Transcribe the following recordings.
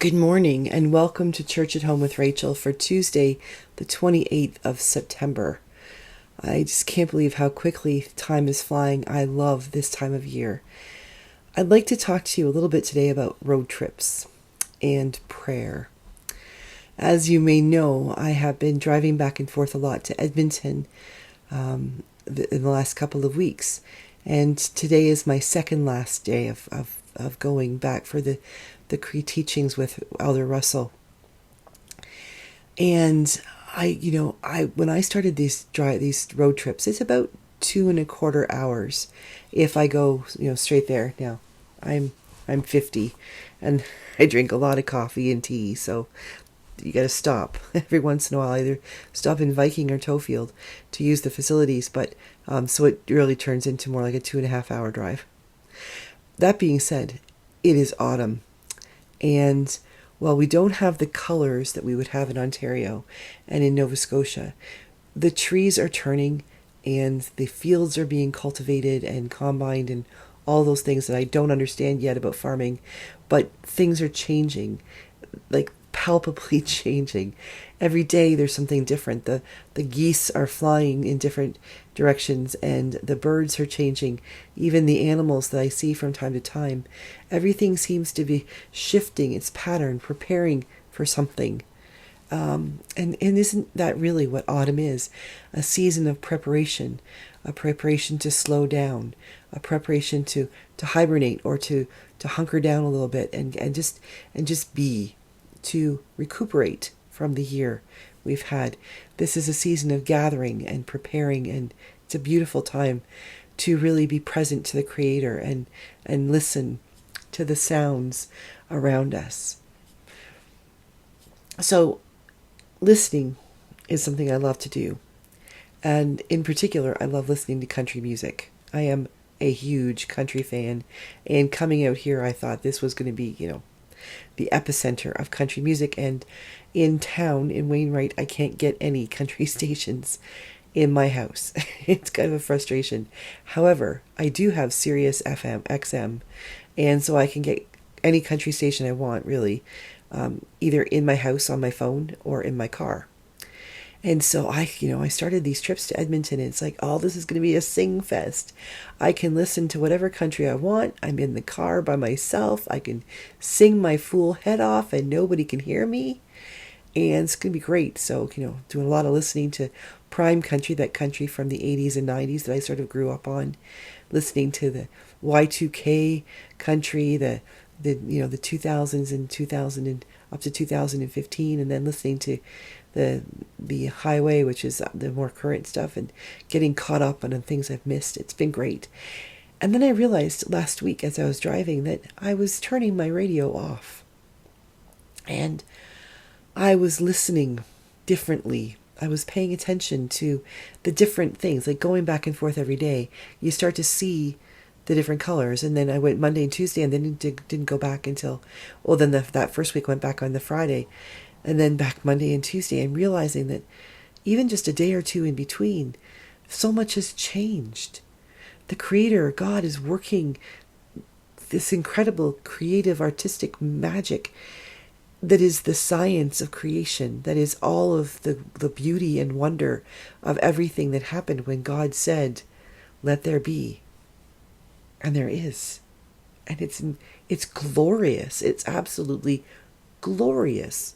Good morning and welcome to Church at Home with Rachael for Tuesday, the 28th of September. I just can't believe how quickly time is flying. I love this time of year. I'd like to talk to you a little bit today about road trips and prayer. As you may know, I have been driving back and forth a lot to Edmonton in the last couple of weeks. And today is my second last day of going back for the teachings with Elder Russell. And when I started these road trips, it's about 2.25 hours if I go, straight there. Now, I'm 50 and I drink a lot of coffee and tea, so you got to stop every once in a while, either stop in Viking or Tofield to use the facilities. But so it really turns into more like a 2.5 hour drive. That being said, it is autumn. And while we don't have the colors that we would have in Ontario and in Nova Scotia, the trees are turning and the fields are being cultivated and combined and all those things that I don't understand yet about farming, but things are changing, like palpably changing. Every day there's something different. The geese are flying in different directions and the birds are changing. Even the animals that I see from time to time, everything seems to be shifting its pattern, preparing for something. And isn't that really what autumn is? A season of preparation, a preparation to slow down, a preparation to hibernate or to hunker down a little bit and just be, to recuperate from the year we've had. This is a season of gathering and preparing, and it's a beautiful time to really be present to the Creator and listen to the sounds around us. So listening is something I love to do. And in particular, I love listening to country music. I am a huge country fan. And coming out here, I thought this was going to be, the epicenter of country music. And in town, in Wainwright, I can't get any country stations in my house. It's kind of a frustration. However, I do have Sirius XM, and so I can get any country station I want, really, either in my house on my phone or in my car. And so I started these trips to Edmonton, and it's like, oh, this is going to be a sing fest. I can listen to whatever country I want. I'm in the car by myself. I can sing my fool head off and nobody can hear me. And it's going to be great. So, doing a lot of listening to prime country, that country from the 80s and 90s that I sort of grew up on. Listening to the Y2K country, the 2000s and 2000 and up to 2015, and then listening to the highway, which is the more current stuff, and getting caught up on the things I've missed. It's been great. And then I realized last week as I was driving that I was turning my radio off. And I was listening differently. I was paying attention to the different things, like going back and forth every day. You start to see the different colors. And then I went Monday and Tuesday and then didn't go back until, then that first week went back on the Friday. And then back Monday and Tuesday, and realizing that even just a day or two in between, so much has changed. The Creator, God, is working this incredible creative artistic magic that is the science of creation, that is all of the beauty and wonder of everything that happened when God said, "Let there be." And there is. And it's glorious. It's absolutely glorious.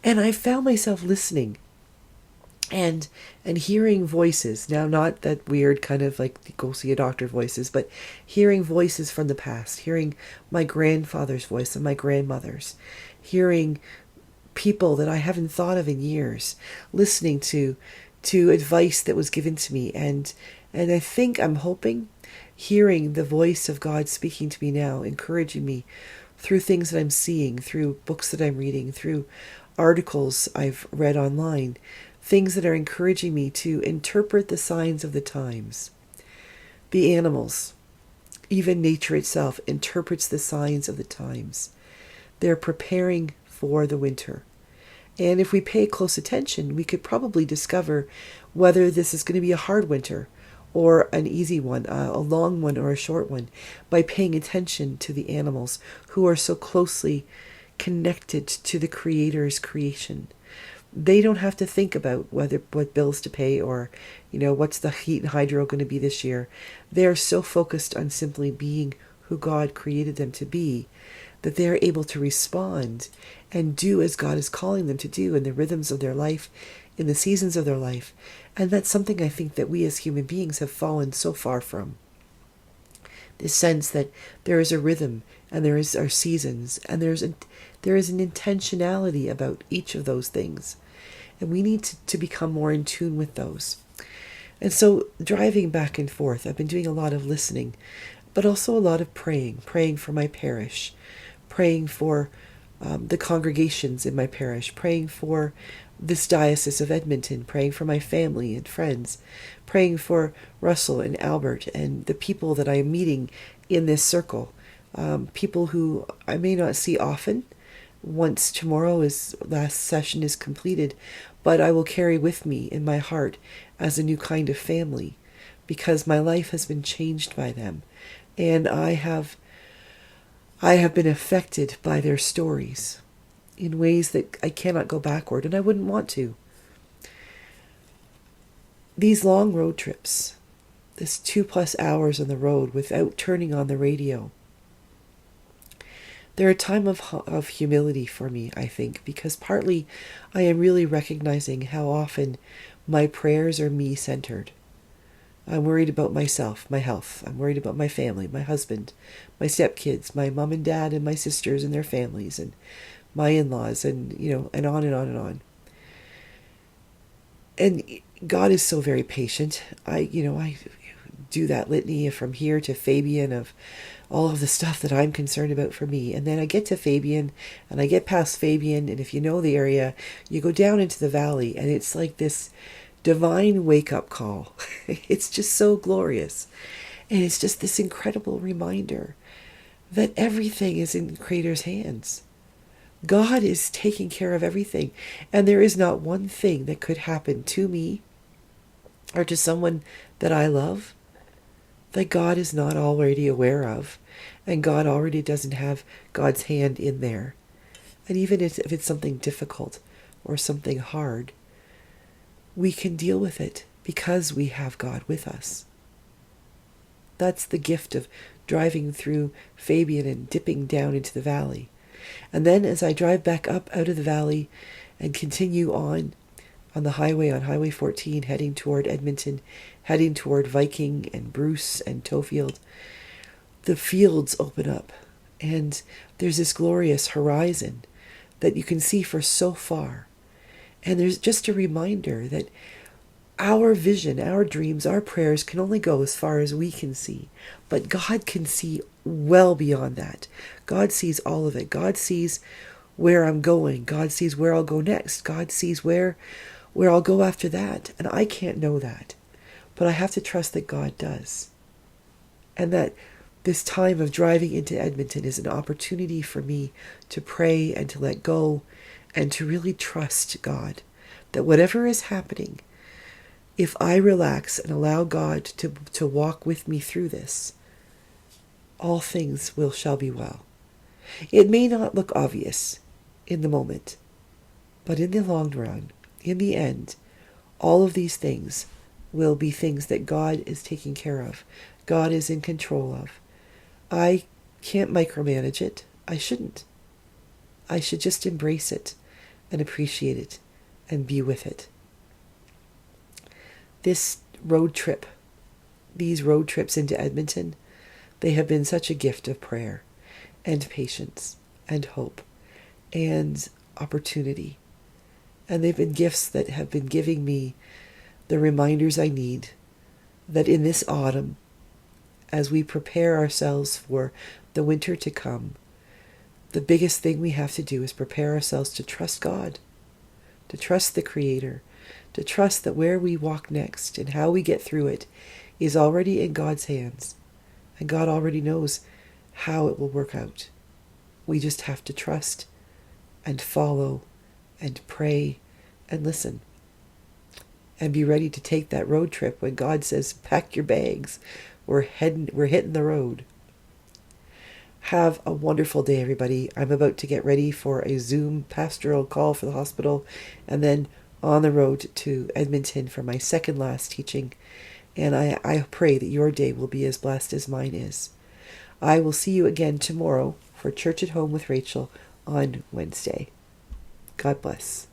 And I found myself listening and hearing voices. Now, not that weird kind of like go see a doctor voices, but hearing voices from the past, hearing my grandfather's voice and my grandmother's, hearing people that I haven't thought of in years, listening to advice that was given to me. And I'm hoping, hearing the voice of God speaking to me now, encouraging me through things that I'm seeing, through books that I'm reading, through articles I've read online, things that are encouraging me to interpret the signs of the times. The animals, even nature itself, interprets the signs of the times. They're preparing for the winter. And if we pay close attention, we could probably discover whether this is going to be a hard winter or an easy one, a long one or a short one, by paying attention to the animals who are so closely connected to the Creator's creation. They don't have to think about what bills to pay or, what's the heat and hydro going to be this year. They're so focused on simply being who God created them to be that they're able to respond and do as God is calling them to do in the rhythms of their life, in the seasons of their life. And that's something I think that we as human beings have fallen so far from. This sense that there is a rhythm and there is our seasons and there is an intentionality about each of those things. And we need to become more in tune with those. And so driving back and forth, I've been doing a lot of listening, but also a lot of praying for my parish, praying for the congregations in my parish, praying for this Diocese of Edmonton, praying for my family and friends, praying for Russell and Albert and the people that I am meeting in this circle, people who I may not see often once tomorrow's last session is completed, but I will carry with me in my heart as a new kind of family because my life has been changed by them. And I have been affected by their stories in ways that I cannot go backward, and I wouldn't want to. These long road trips, this 2+ hours on the road without turning on the radio, they're a time of humility for me, I think, because partly I am really recognizing how often my prayers are me-centered. I'm worried about myself, my health. I'm worried about my family, my husband, my stepkids, my mom and dad and my sisters and their families and my in-laws and, and on and on and on. And God is so very patient. I do that litany from here to Fabian of all of the stuff that I'm concerned about for me. And then I get to Fabian and I get past Fabian. And if you know the area, you go down into the valley and it's like this divine wake-up call. It's just so glorious. And it's just this incredible reminder that everything is in the Creator's hands. God is taking care of everything. And there is not one thing that could happen to me or to someone that I love that God is not already aware of. And God already doesn't have God's hand in there. And even if it's something difficult or something hard, we can deal with it because we have God with us. That's the gift of driving through Fabian and dipping down into the valley. And then as I drive back up out of the valley and continue on the highway, on Highway 14, heading toward Edmonton, heading toward Viking and Bruce and Tofield, the fields open up and there's this glorious horizon that you can see for so far. And there's just a reminder that our vision, our dreams, our prayers can only go as far as we can see. But God can see well beyond that. God sees all of it. God sees where I'm going. God sees where I'll go next. God sees where I'll go after that. And I can't know that. But I have to trust that God does. And that this time of driving into Edmonton is an opportunity for me to pray and to let go and to really trust God, that whatever is happening, if I relax and allow God to walk with me through this, all things shall be well. It may not look obvious in the moment, but in the long run, in the end, all of these things will be things that God is taking care of. God is in control of. I can't micromanage it. I shouldn't. I should just embrace it and appreciate it and be with it. This road trip, these road trips into Edmonton, they have been such a gift of prayer and patience and hope and opportunity. And they've been gifts that have been giving me the reminders I need that in this autumn, as we prepare ourselves for the winter to come, the biggest thing we have to do is prepare ourselves to trust God, to trust the Creator, to trust that where we walk next and how we get through it is already in God's hands. And God already knows how it will work out. We just have to trust and follow and pray and listen. And be ready to take that road trip when God says, pack your bags. We're hitting the road. Have a wonderful day, everybody. I'm about to get ready for a Zoom pastoral call for the hospital and then on the road to Edmonton for my second last teaching. And I pray that your day will be as blessed as mine is. I will see you again tomorrow for Church at Home with Rachael on Wednesday. God bless.